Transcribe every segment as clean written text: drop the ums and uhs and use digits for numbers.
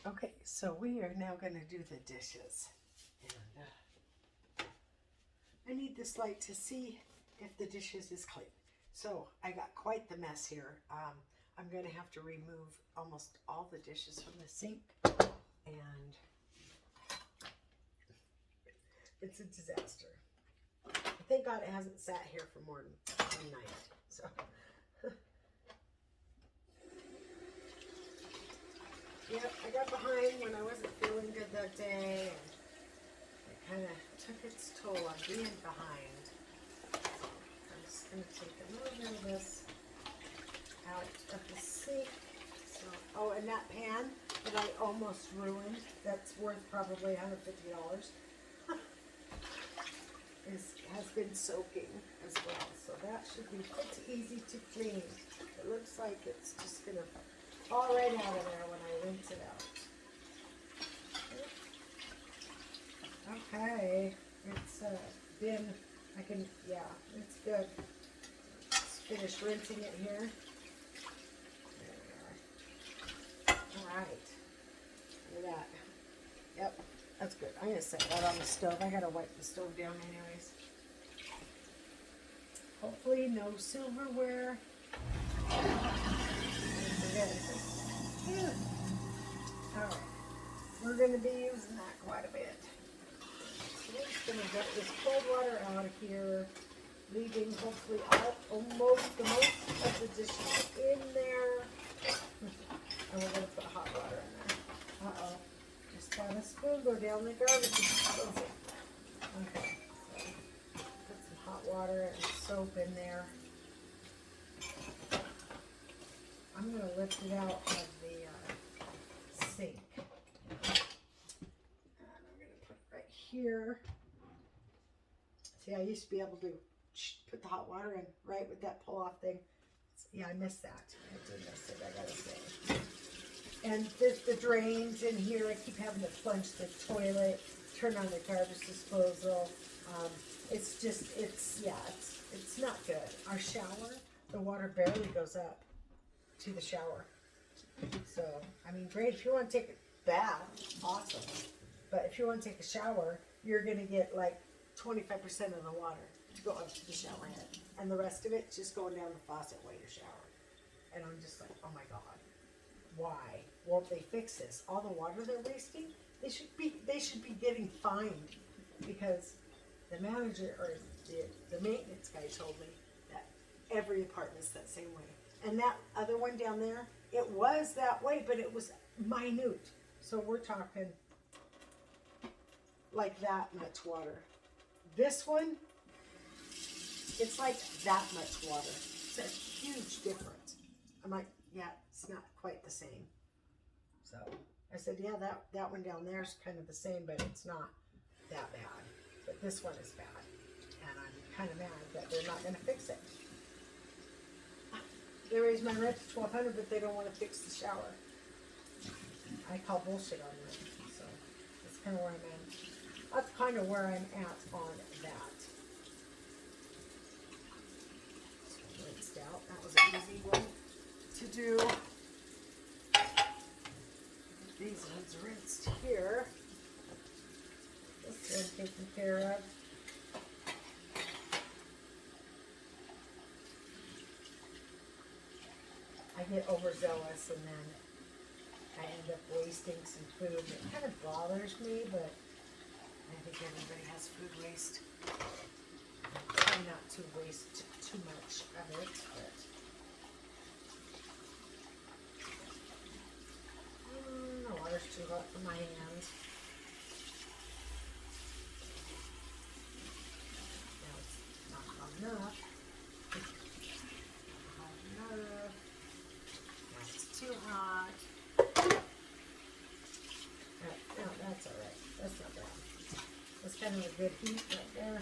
Okay, so we are now going to do the dishes. And I need this light to see if the dishes is clean. So I got quite the mess here. I'm going to have to remove almost all the dishes from the sink. And it's a disaster. Thank God it hasn't sat here for more than one night. So. Yep, I got behind when I wasn't feeling good that day, and it kind of took its toll on being behind. I'm just going to take a little bit of this out of the sink. So, oh, and that pan that I almost ruined, that's worth probably $150, has been soaking as well. So that should be pretty easy to clean. It looks like it's just going to fall right out of there when I rinse it out. Okay, it's been, it's good. Let's finish rinsing it here. There we are. All right, look at that. Yep, that's good. I'm gonna set that on the stove. I gotta wipe the stove down anyways. Hopefully no silverware. Alright, we're going to be using that quite a bit. So we're just going to get this cold water out of here, leaving hopefully the most of the dishes in there. And we're going to put hot water in there. Uh-oh, just had a spoon go down the garbage disposal. Okay, so put some hot water and soap in there. I'm going to lift it out of the sink. And I'm going to put it right here. See, I used to be able to put the hot water in right with that pull-off thing. Yeah, I missed that. I did miss it, I got to say. And there's the drains in here. I keep having to plunge the toilet, turn on the garbage disposal. It's just, it's not good. Our shower, the water barely goes up to the shower. So, I mean, great if you want to take a bath, awesome. But if you want to take a shower, you're going to get like 25% of the water to go up to the shower head. And the rest of it just going down the faucet while you shower. And I'm just like, oh my God, why won't they fix this? All the water they're wasting, they should be getting fined, because the manager or the maintenance guy told me that every apartment's that same way. And that other one down there, it was that way, but it was minute. So we're talking like that much water. This one, it's like that much water. It's a huge difference. I'm like, yeah, it's not quite the same. So I said, yeah, that one down there is kind of the same, but it's not that bad. But this one is bad. And I'm kind of mad that they're not going to fix it. They raised my rent to $1,200, but they don't want to fix the shower. I call bullshit on that. So that's kind of where I'm at. That's kind of where I'm at on that. So rinsed out. That was an easy one to do. These ones rinsed here. This one taken care of. I get overzealous and then I end up wasting some food. It kind of bothers me, but I think everybody has food waste. I try not to waste too much of it, but the water's too hot for my hands. Now it's not hot enough. Not hot enough. Too hot. No, that's all right. That's not bad. That's kind of a good heat right there.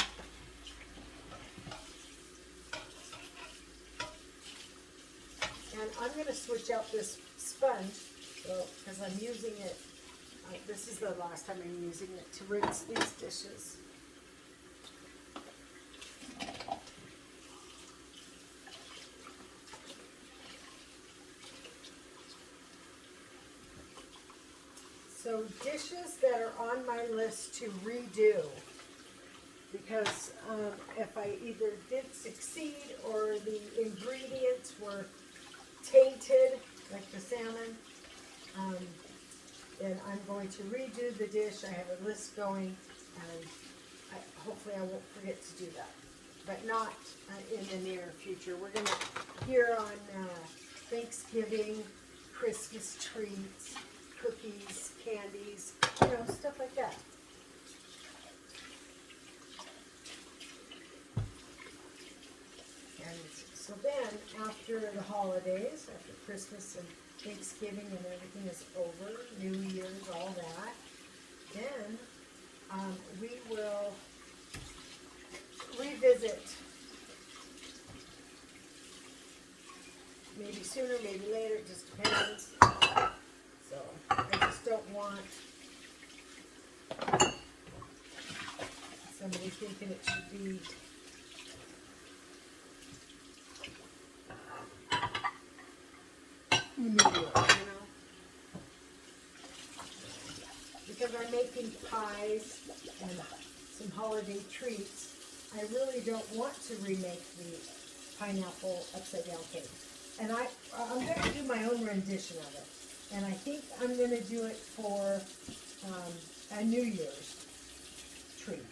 And I'm going to switch out this sponge, because I'm using it. This is the last time I'm using it to rinse these dishes. So dishes that are on my list to redo, because if I either did succeed or the ingredients were tainted, like the salmon, then I'm going to redo the dish. I have a list going, and hopefully I won't forget to do that, but not in the near future. We're going to, here on Thanksgiving, Christmas treats, cookies, candies, stuff like that. And so then, after the holidays, after Christmas and Thanksgiving and everything is over, New Year's, all that, then we will revisit, maybe sooner, maybe later, it just depends. So I just don't want somebody thinking it should be immediate, because I'm making pies and some holiday treats. I really don't want to remake the pineapple upside down cake. And I'm going to do my own rendition of it. And I think I'm going to do it for a New Year's treat.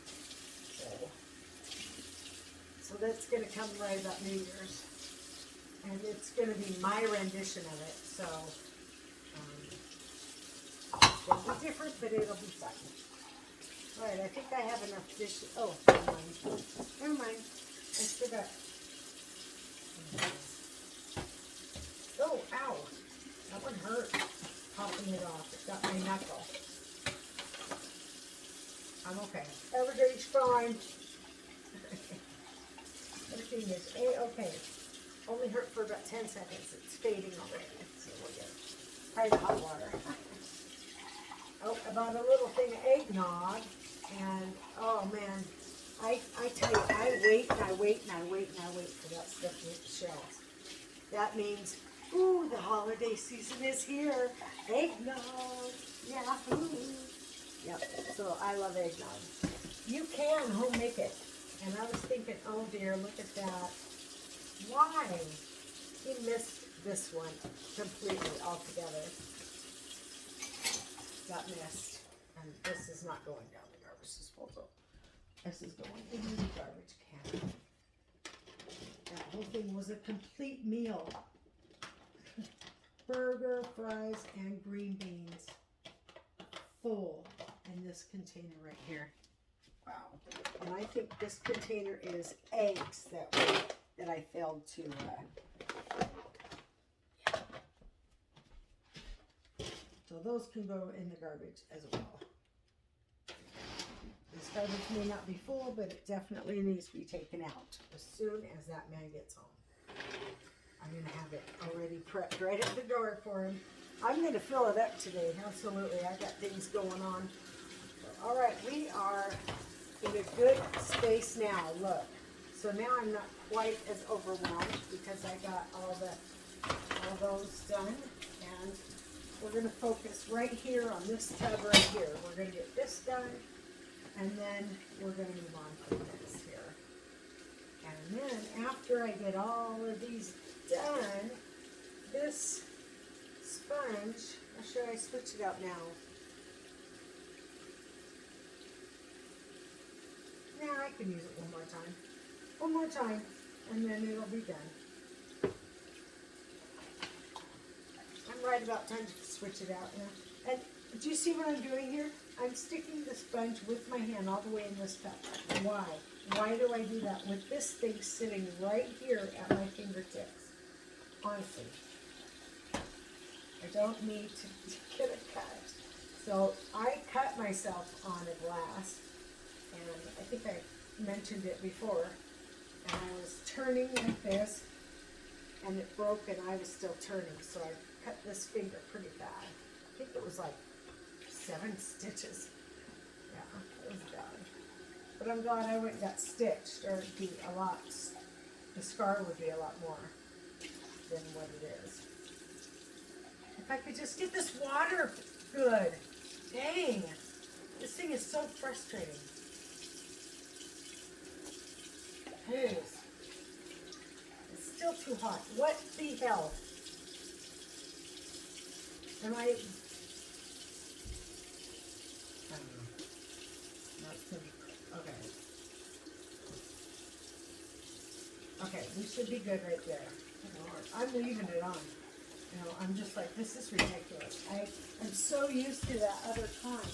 So that's going to come right about New Year's. And it's going to be my rendition of it. So it'll be different, but it'll be fun. All right, I think I have enough dishes. Oh, never mind. Never mind. I still got... Oh, ow. That one hurt. Popping it off. It got my knuckle. I'm okay. Everything's fine. Everything is A-okay. Only hurt for about 10 seconds. It's fading already. So we'll get try the hot water. Oh, I bought a little thing of eggnog. And, oh man, I tell you, I wait and I wait and I wait and I wait for that stuff to hit the shelves. That means, ooh, the holiday season is here. Eggnog. Yahoo. Yep, so I love eggnog. You can home make it. And I was thinking, oh dear, look at that. Why? He missed this one completely altogether. Got missed. And this is not going down the garbage disposal. This is going into the garbage can. That whole thing was a complete meal. Burger, fries, and green beans. Full in this container right here. Wow. And I think this container is eggs that I failed to so those can go in the garbage as well. This garbage may not be full, but it definitely needs to be taken out as soon as that man gets home. I'm going to have it already prepped right at the door for him. I'm going to fill it up today, absolutely. I got things going on. All right, we are in a good space now, look. So now I'm not quite as overwhelmed because I got all those done. And we're going to focus right here on this tub right here. We're going to get this done, and then we're going to move on from this here. And then after I get all of these done, this sponge, should I switch it out now? Yeah, I can use it one more time. One more time, and then it'll be done. I'm right about time to switch it out now. And do you see what I'm doing here? I'm sticking the sponge with my hand all the way in this cup. Why? Why do I do that with this thing sitting right here at my fingertips? Honestly. I don't need to get a cut. So I cut myself on a glass, and I think I mentioned it before, and I was turning like this, and it broke, and I was still turning, so I cut this finger pretty bad. I think it was like 7 stitches. Yeah, it was bad. But I'm glad I went and got stitched, or it'd be a lot, the scar would be a lot more than what it is. If I could just get this water good. Dang. This thing is so frustrating. Jeez. It's still too hot. What the hell? Am I don't know. That's good. Okay. Okay, we should be good right there. I'm leaving it on. You know, I'm just like, this is ridiculous. I'm so used to that other kind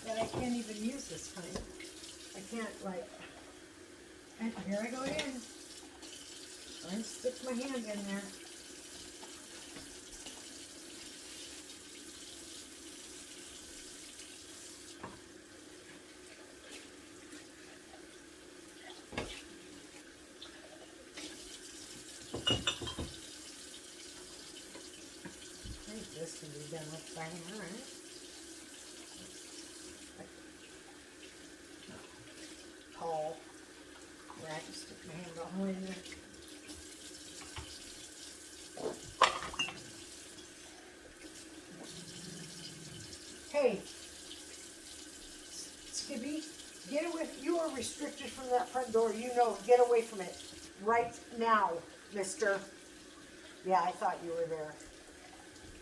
that I can't even use this kind. I can't, like, and here I go again. I stick my hand in there. I think this can be done with by hand, right? Tall. Where I can stick my hand all the way in there. Hey, Skippy, get away. You are restricted from that front door. You know, get away from it right now, mister. Yeah, I thought you were there.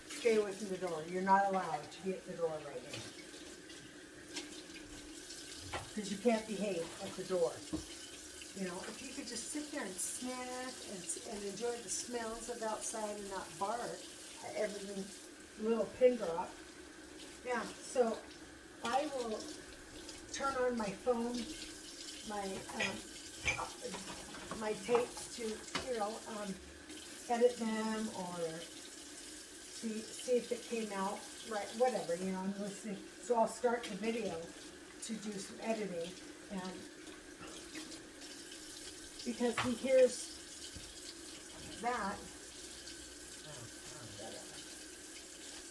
Stay away from the door. You're not allowed to be at the door right now. Because you can't behave at the door. You know, if you could just sit there and snack and enjoy the smells of outside and not bark at every little pin drop. Yeah, so I will turn on my phone, my tapes to, you know, edit them or see if it came out right, whatever, you know, I'm listening. So I'll start the video to do some editing, and because he hears that,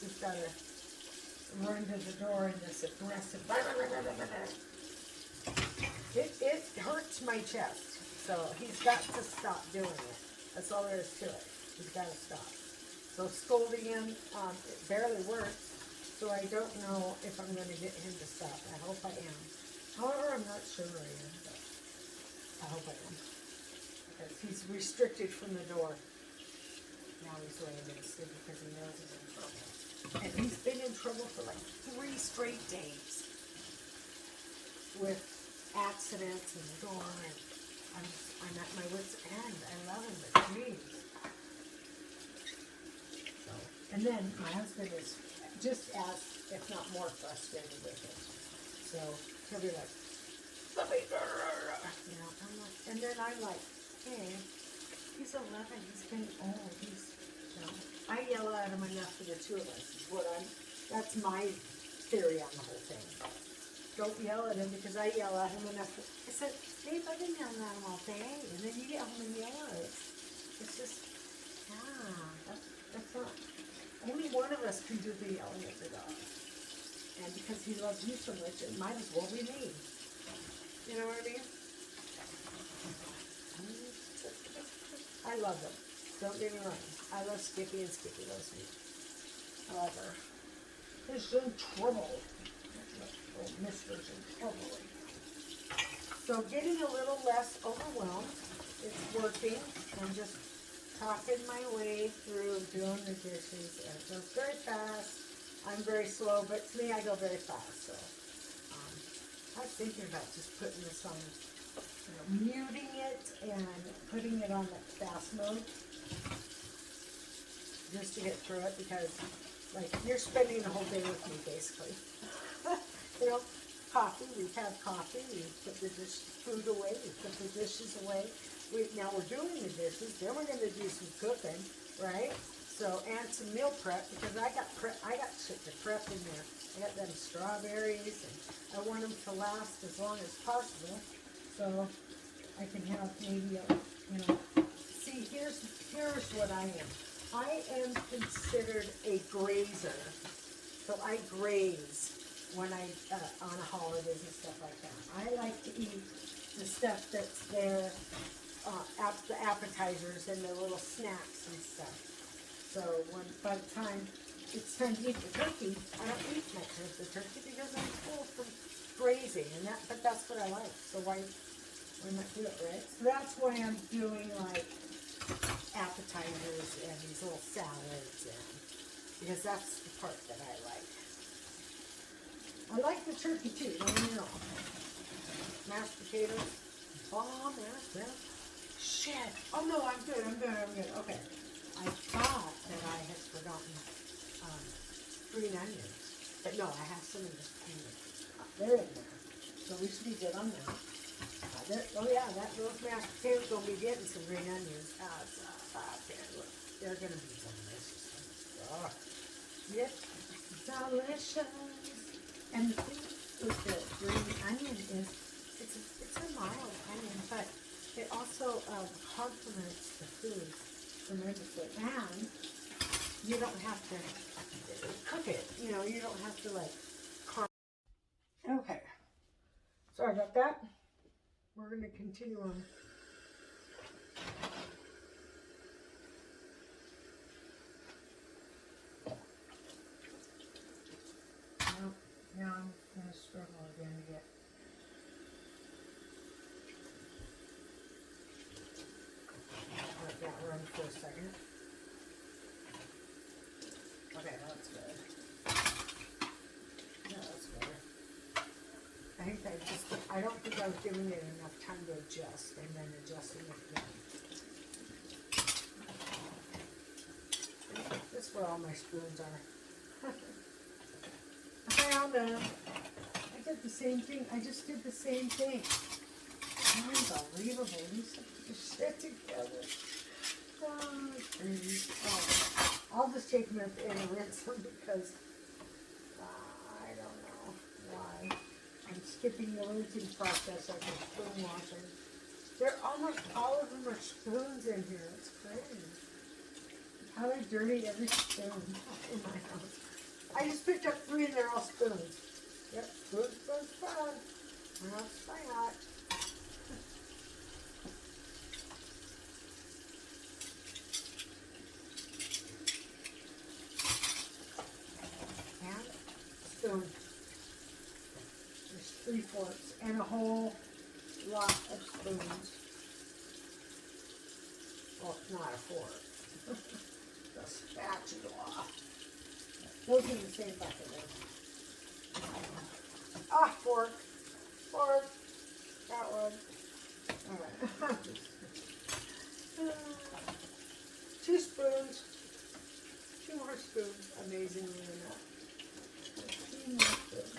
he's got to run to the door in this aggressive, it hurts my chest, so he's got to stop doing it. That's all there is to it. He's got to stop. So scolding him, it barely works, so I don't know if I'm going to get him to stop. I hope I am. However, I'm not sure I am, but I hope I am. Because he's restricted from the door. Now he's laying in sleep because he knows he's in trouble. And he's been in trouble for like 3 straight days with accidents in the door, and I'm at my wit's end. I love him, but geez. So, and then my husband is just as, if not more, frustrated with it. So he'll be like, you know, I'm like, and then I'm like, hey, he's 11, he's getting old, he's, you know, I yell at him enough for the two of us, is what that's my theory on the whole thing. Don't yell at him because I yell at him enough. I said, Dave, I've been yelling at him all day, and then you get home and yell at it. It's just, that's not, only one of us can do the yelling at the dog. And because he loves you so much, it might as well be me. You know what I mean? I love him. Don't get me wrong. I love Skippy, and Skippy loves me. However, he's in trouble. Oh, Mister's in trouble. So getting a little less overwhelmed. It's working. I'm just talking my way through doing the dishes. And it goes very fast. I'm very slow, but to me, I go very fast. So I was thinking about just putting this on, you know, muting it and putting it on the fast mode just to get through it, because like you're spending the whole day with me basically. You know, coffee, we've had coffee, we put the food away, we put the dishes away. Now we're doing the dishes, then we're going to do some cooking, right? So, and some meal prep, because I got shit to prep in there. I got them strawberries, and I want them to last as long as possible. So I can have maybe a, you know, see, here's what I am. I am considered a grazer. So I graze when I, on holidays and stuff like that. I like to eat the stuff that's there, the appetizers and the little snacks and stuff. So by the time it's time to eat the turkey, I don't eat much of the turkey easy, and but that's what I like. So why not do it, right? So that's why I'm doing like appetizers and these little salads, and because that's the part that I like. I like the turkey too, don't get me wrong. Mashed potatoes. Oh, mashed. Shit. Oh no, I'm good. Okay. I thought that I had forgotten green onions. But no, I have some in this pan. They're in there. So we should be good on that. Oh yeah, those mashed potatoes gonna be getting some green onions. They're gonna be delicious. Oh, yep, delicious. And the thing with the green onion is it's a mild onion, but it also complements the food tremendously. And you don't have to cook it. You know, you don't have to like Okay. Sorry about that. We're going to continue on. Now I'm going to struggle again to get. Let that run for a second. Okay, that's good. Yeah, that's better. I don't think I was giving it enough time to adjust and then adjusting it again. That's where all my spoons are. I found them. I did the same thing. I just did the same thing. Unbelievable. These shit together. Oh, geez. Oh, I'll just take them and rinse them because I don't know why. I'm skipping the rinsing process like a spoon washing. They're almost all of them are spoons in here. It's crazy. How I dirty every spoon in my house. I just picked up 3 and they're all spoons. Yep, spoon. That's my hot. And spoon. There's 3 forks and a whole lot of spoons. Well, it's not a fork. The spatula. Those are in the same bucket. Fork. That one. Alright. 2 spoons. 2 more spoons. Amazingly enough. 2 more spoons.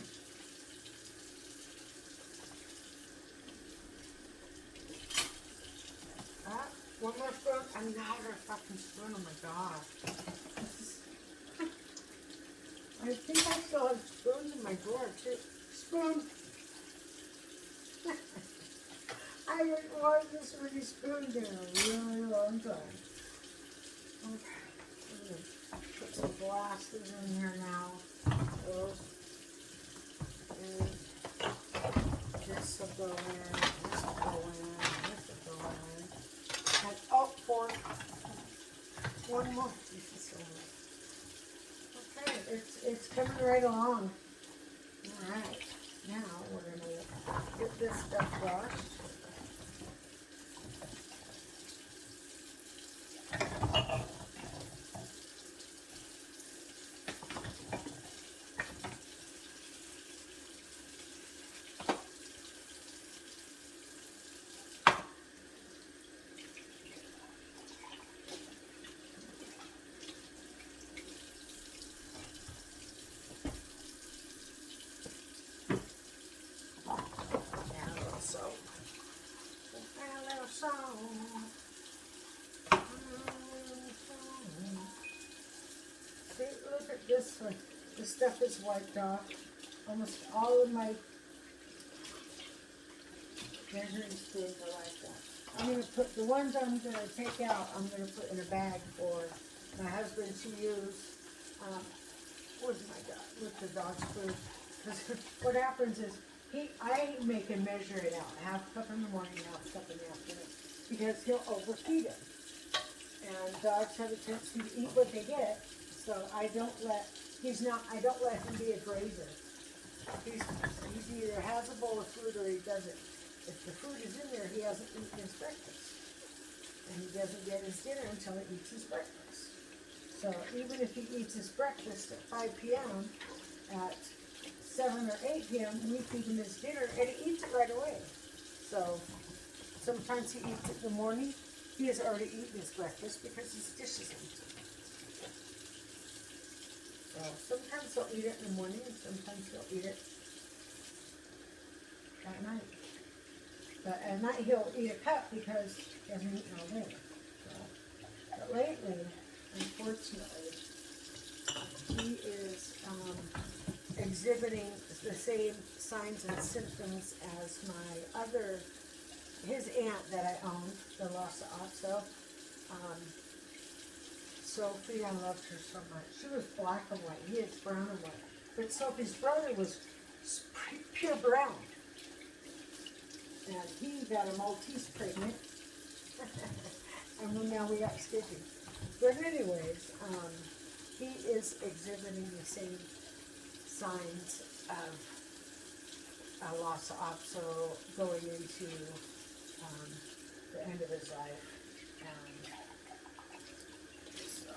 One more spoon. Another fucking spoon. Oh my god. I think I still have spoons in my drawer too. Spoon. I haven't washed this many spoons in a really long time. Okay. I'm going to put some glasses in here now. Those. And this will go in. This will go in. This will go in. And fork. One more piece of silver. Okay, it's coming right along. Alright, now we're going to get this stuff washed. See, look at this one. The stuff is wiped off. Almost all of my measuring spoons are like that. I'm going to put the ones I'm going to take out, I'm going to put in a bag for my husband to use with the dog's food. Because what happens is, I make him measure it out. Half a cup in the morning, half a cup in the afternoon. Because he'll overfeed him. And dogs have a tendency to eat what they get. So I don't let him be a grazer. He's easy either has a bowl of food or he doesn't. If the food is in there, he hasn't eaten his breakfast. And he doesn't get his dinner until he eats his breakfast. So even if he eats his breakfast at 5 p.m., at 7 or 8 p.m., we feed him his dinner, and he eats it right away. So sometimes he eats it in the morning. He has already eaten his breakfast because his dish is empty. So sometimes he'll eat it in the morning, and sometimes he'll eat it at night. But at night he'll eat a cup because he hasn't eaten all day. So, but lately, unfortunately, he is exhibiting the same signs and symptoms as his aunt that I owned, the Lhasa Apso. Sophie, I loved her so much. She was black and white. He is brown and white. But Sophie's brother was pure brown. And he got a Maltese pregnant. And now we got Skippy. But anyways, he is exhibiting the same signs of Lhasa Apso going into the end of his life. And so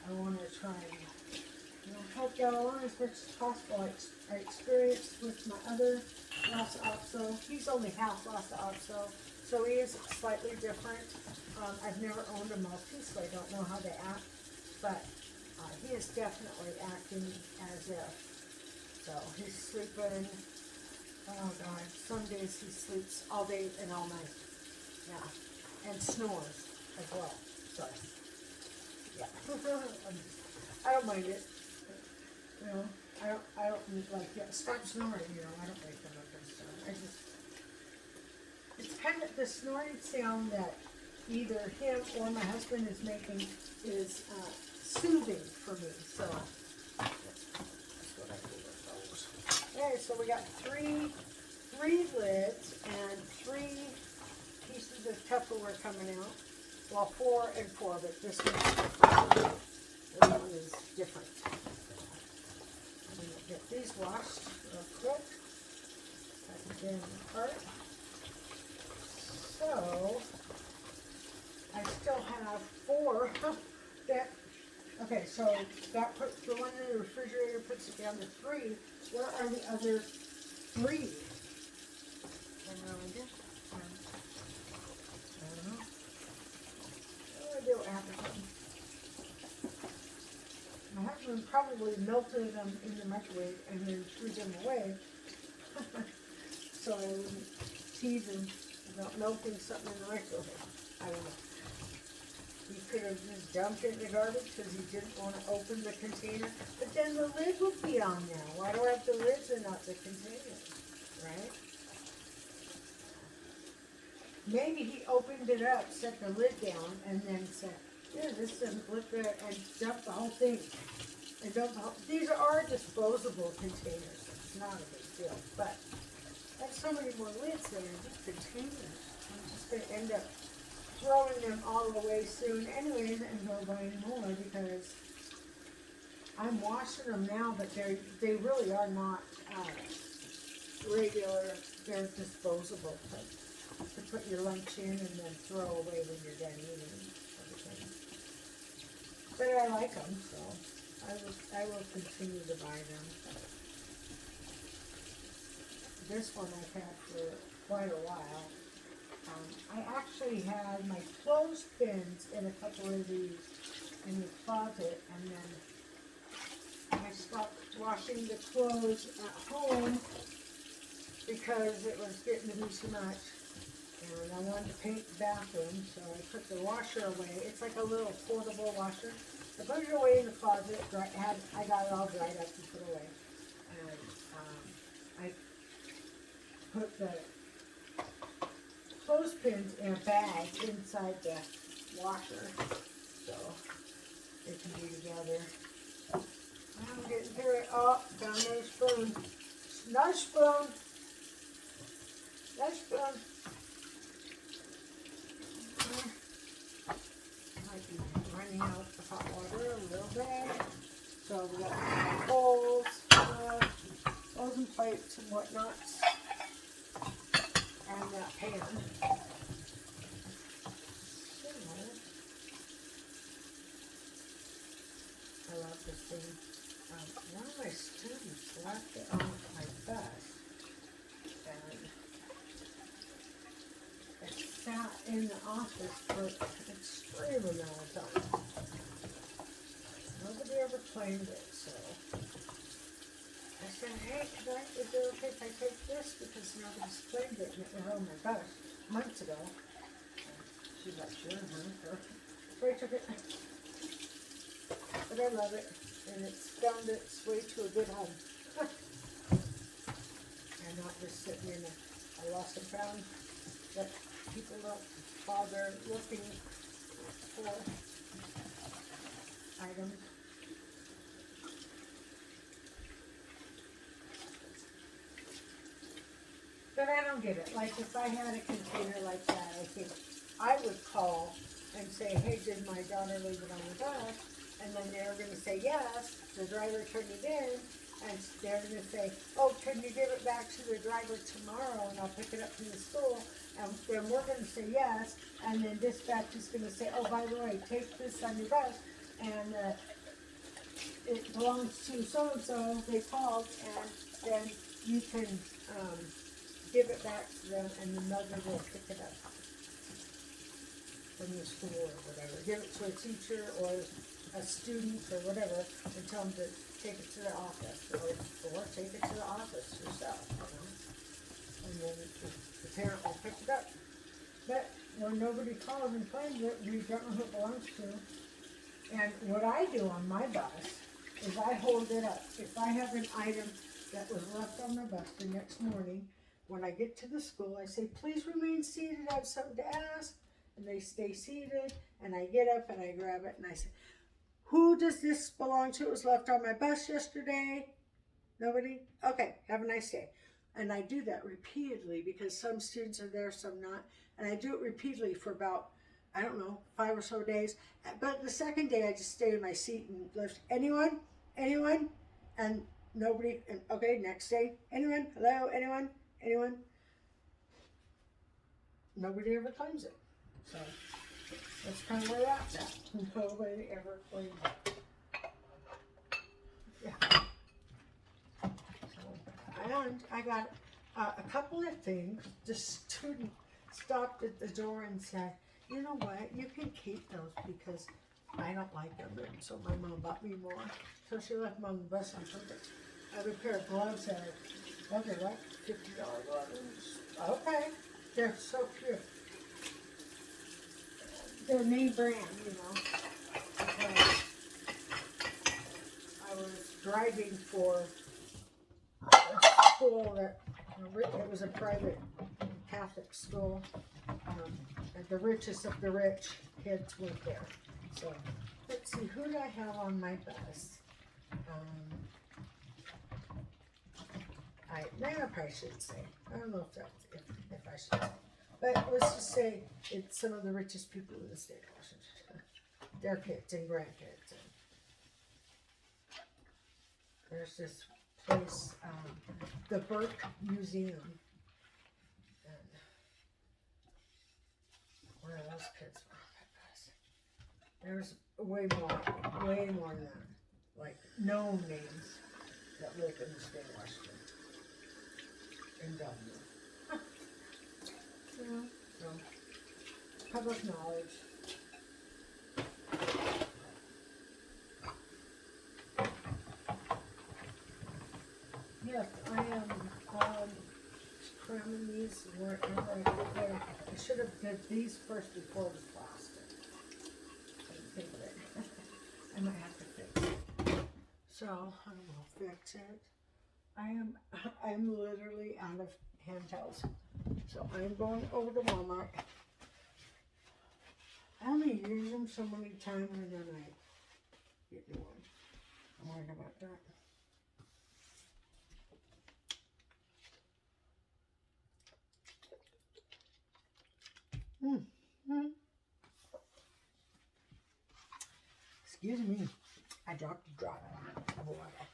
I want to try and help y'all along as much as possible. I experienced with my other Lhasa Apso. He's only half Lhasa Apso, so he is slightly different. I've never owned a Maltese, so I don't know how they act, but he is definitely acting as if. So he's sleeping, oh God, some days he sleeps all day and all night. Yeah, and snores as well. So, yeah, I don't mind it. You know, I don't like, yeah, stop snoring, I don't wake them up and stuff. It's kind of the snoring sound that either him or my husband is making is soothing for me. So that's what I do with those. Okay, so we got three lids and 3 pieces of Tupperware coming out. Well, 4 and 4, but this one is different. I'm going to get these washed real quick. Put them apart. So I still have 4 that. Okay, so that puts the one in the refrigerator, puts it down to 3. Where are the other 3? I have no idea. I don't know. What do I do after them? My husband probably melted them in the microwave and then threw them away. So I wouldn't tease him about melting something in the microwave. I don't know. He could have just dumped it in the garbage because he didn't want to open the container. But then the lid would be on there. Why do I have the lids and not the container? Right? Maybe he opened it up, set the lid down, and then said, yeah, this doesn't look good, and dumped the whole thing. And these are disposable containers. It's not a big deal. But I have so many more lids than these containers. I'm just going to end up throwing them all away soon anyways and go buying more because I'm washing them now, but they really are not regular. They're disposable to put your lunch in and then throw away when you're done eating everything. But I like them, so I will continue to buy them. This one I've had for quite a while. I actually had my clothespins in a couple of these in the closet, and then I stopped washing the clothes at home because it was getting to be too much. And I wanted to paint the bathroom, so I put the washer away. It's like a little portable washer. I put it away in the closet. I got it all dried up and put away. And I put the clothespins in a bag inside the washer, so they can be together. I'm getting through it. Oh, found another spoon. Another spoon. Another spoon. Might be running out of hot water a little bit. So we got bowls, bowls and plates and whatnots. And that pan. So, I love this thing. One of my students left it on my bus, and it sat in the office for an extreme amount of time. Nobody ever claimed it, so I said, hey, is it okay if I take this? Because nobody's claimed it, and it was on my bus months ago. She's like, sure, huh? So I took it. But I love it, and it's found its way to a good home. And not just sitting in a lost and found that people don't bother looking for items. But I don't get it. Like, if I had a container like that, I think I would call and say, hey, did my daughter leave it on the bus? And then they're going to say yes, the driver turned it in, and they're going to say, oh, can you give it back to the driver tomorrow, and I'll pick it up from the school? And then we're going to say yes, and then dispatch is going to say, oh, by the way, take this on your bus, and it belongs to so-and-so, they called, and then you can give it back to them, and the mother will pick it up from the school or whatever. Give it to a teacher or a student or whatever, and tell them to take it to the office, or take it to the office yourself, you know? And then the parent will pick it up. But when nobody calls and claims it, we don't know who it belongs to. And what I do on my bus is I hold it up. If I have an item that was left on my bus the next morning, when I get to the school, I say, please remain seated, I have something to ask. And they stay seated, and I get up and I grab it, and I say, who does this belong to? It was left on my bus yesterday. Nobody? Okay, have a nice day. And I do that repeatedly because some students are there, some not. And I do it repeatedly for about, I don't know, 5 or so days. But the second day, I just stay in my seat and lift, anyone? Anyone? And nobody, and okay, next day, anyone? Hello, anyone? Anyone? Nobody ever claims it. So that's kind of where that's at. Nobody ever claims it. Yeah. So, and I got a couple of things. The student stopped at the door and said, you know what, you can keep those because I don't like them. And so my mom bought me more. So she left them on the bus and took it. I have a pair of gloves that are, they're like $50 gloves. Okay, they're so cute. They're name brand, you know. Because I was driving for a school that, it was a private Catholic school. And the richest of the rich kids went there. So, let's see, who do I have on my bus? I probably shouldn't say. I don't know if that's, if I should say. But let's just say it's some of the richest people in the state of Washington. Their kids and grandkids. And there's this place, the Burke Museum. And where are those kids from? Oh my gosh. There's way more than that. Like known names that live in the state of Washington. In Dublin. Yeah, so public knowledge. Yes, I am cramming these wherever I get there. I should have did these first before the plastic. I didn't think of it. I might have to fix it. So I will fix it. I'm literally out of hand towels. So I'm going over to Walmart. I only use them so many times and then I get new ones. I'm worried about that. Excuse me. I dropped a drop of water.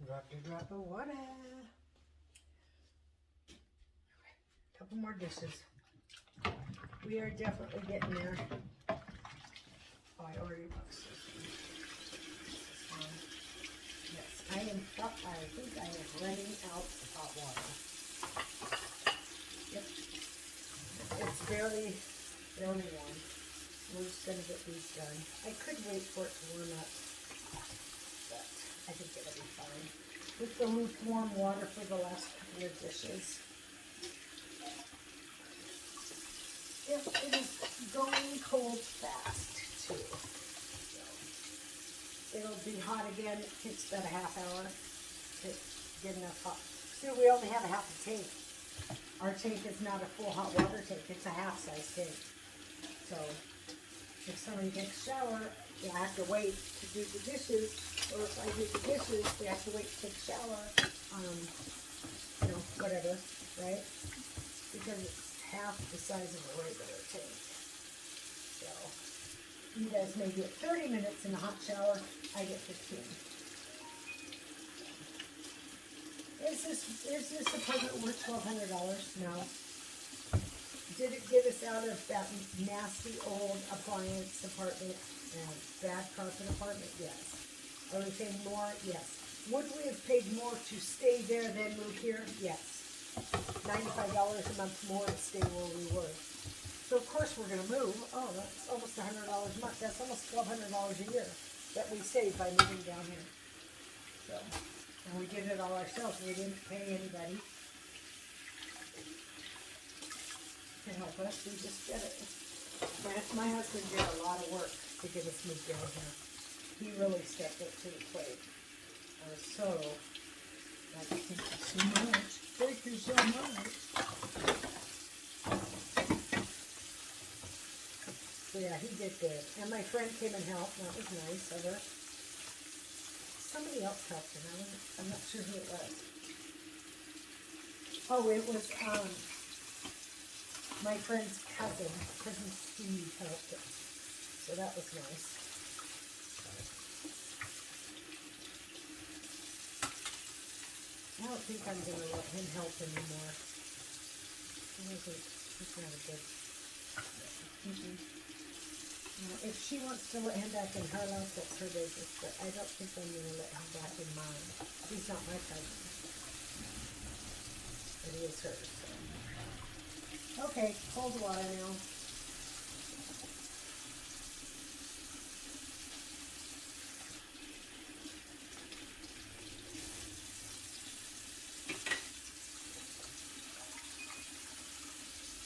Dropped a drop of water. Couple more dishes. We are definitely getting there. Oh, I already washed this one. Yes, I think I am running out of hot water. Yep. It's barely warm. We're just gonna get these done. I could wait for it to warm up, but I think it'll be fine. With the lukewarm water for the last couple of dishes. Yep, it is going cold fast too. So it'll be hot again. It takes about a half hour to get enough hot. See, we only have a half a tank. Our tank is not a full hot water tank. It's a half-size tank. So if somebody takes a shower, they have to wait to do the dishes. Or if I do the dishes, they have to wait to take a shower. You know, whatever, right? Because it's half the size of a regular tank. So you guys may get 30 minutes in a hot shower. I get 15. Is this apartment worth $1,200? No. Did it get us out of that nasty old appliance apartment and bad carpet apartment? Yes. Are we paying more? Yes. Would we have paid more to stay there than move here? Yes. $95 a month more to stay where we were. So of course we're going to move. Oh, that's almost $100 a month. That's almost $1,200 a year that we saved by moving down here. So, and we did it all ourselves. We didn't pay anybody to help us. We just did it. My husband did a lot of work to get us moved down here. He really stepped up to the plate. I was so like, thank you so much. Thank you so much. So yeah, he did good. And my friend came and helped. That was nice of her. Somebody else helped her. I'm not sure who it was. Oh, it was my friend's cousin Steve helped us. So that was nice. I don't think I'm going to let him help anymore. He's not a good. If she wants to let him back in her life, that's her business. But I don't think I'm going to let him back in mine. He's not my cousin. But he is hers. So. Okay, cold water now.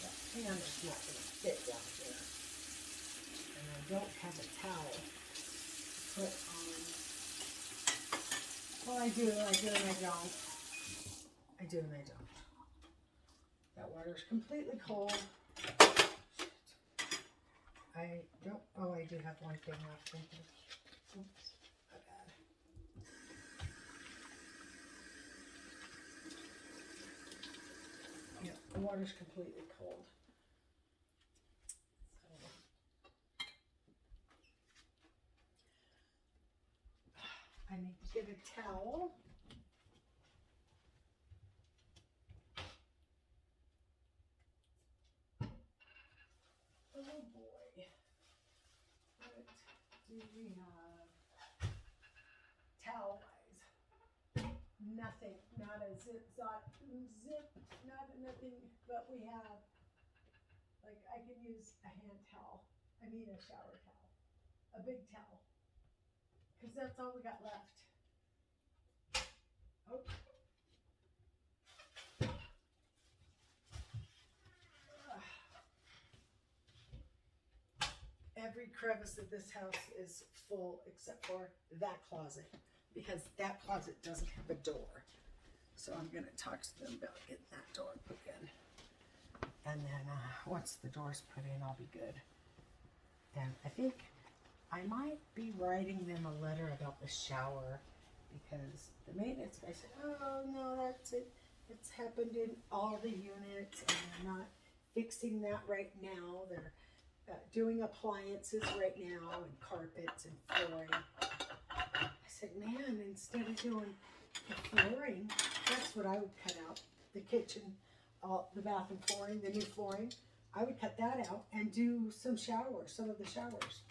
That pan is not going to fit down there. And I don't have a towel to put on. Well, I do and I don't. I do and I don't. That water is completely cold. I don't, oh, I do have one thing left in here. Oops, my bad. Yeah, the water's completely cold. I need to get a towel. Oh boy. What do we have? Towel-wise. Nothing. Not a zip, not nothing, but we have, like, I could use a hand towel. I mean a shower towel. A big towel. Because that's all we got left. Oh. Every crevice of this house is full except for that closet, because that closet doesn't have a door. So I'm going to talk to them about getting that door put in. And then once the door's put in, I'll be good. And I think I might be writing them a letter about the shower, because the maintenance guy said, oh no, that's it. It's happened in all the units and they're not fixing that right now. They're doing appliances right now and carpets and flooring. I said, man, instead of doing the flooring, that's what I would cut out. The kitchen all the bathroom flooring, the new flooring. I would cut that out and do some of the showers.